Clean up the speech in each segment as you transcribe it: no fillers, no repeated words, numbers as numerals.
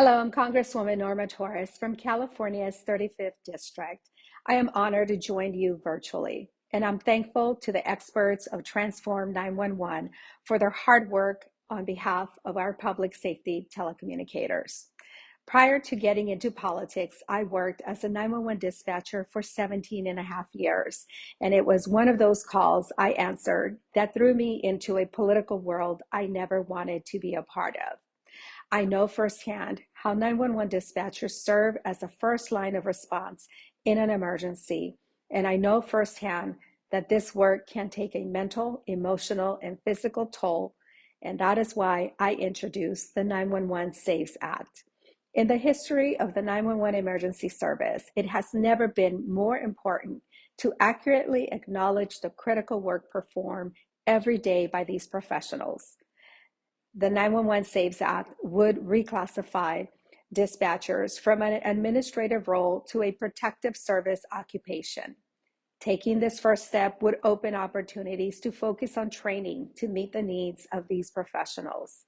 Hello, I'm Congresswoman Norma Torres from California's 35th District. I am honored to join you virtually, and I'm thankful to the experts of Transform 911 for their hard work on behalf of our public safety telecommunicators. Prior to getting into politics, I worked as a 911 dispatcher for 17 and a half years, and it was one of those calls I answered that threw me into a political world I never wanted to be a part of. I know firsthand how 911 dispatchers serve as the first line of response in an emergency, and I know firsthand that this work can take a mental, emotional, and physical toll, and that is why I introduced the 911 Saves Act. In the history of the 911 emergency service, it has never been more important to accurately acknowledge the critical work performed every day by these professionals. The 911 Saves Act would reclassify dispatchers from an administrative role to a protective service occupation. Taking this first step would open opportunities to focus on training to meet the needs of these professionals.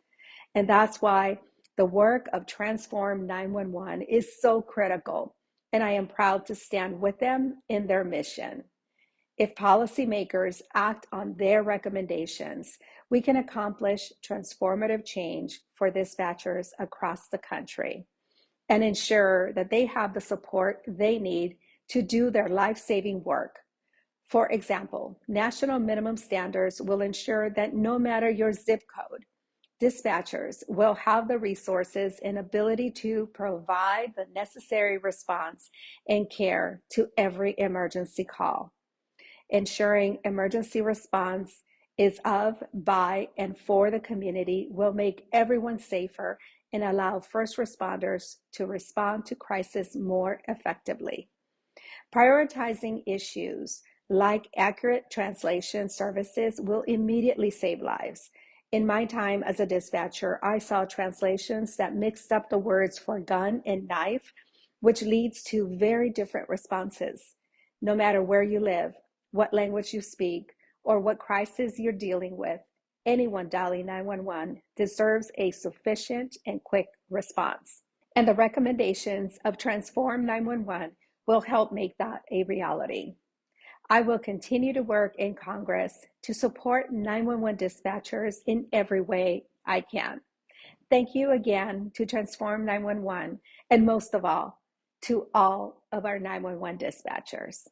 And that's why the work of Transform 911 is so critical, and I am proud to stand with them in their mission. If policymakers act on their recommendations, we can accomplish transformative change for dispatchers across the country and ensure that they have the support they need to do their life-saving work. For example, national minimum standards will ensure that no matter your zip code, dispatchers will have the resources and ability to provide the necessary response and care to every emergency call. Ensuring emergency response is of, by, and for the community will make everyone safer and allow first responders to respond to crisis more effectively. Prioritizing issues like accurate translation services will immediately save lives. In my time as a dispatcher, I saw translations that mixed up the words for gun and knife, which leads to very different responses. No matter where you live, what language you speak, or what crisis you're dealing with, anyone dialing 911 deserves a sufficient and quick response. And the recommendations of Transform 911 will help make that a reality. I will continue to work in Congress to support 911 dispatchers in every way I can. Thank you again to Transform 911, and most of all, to all of our 911 dispatchers.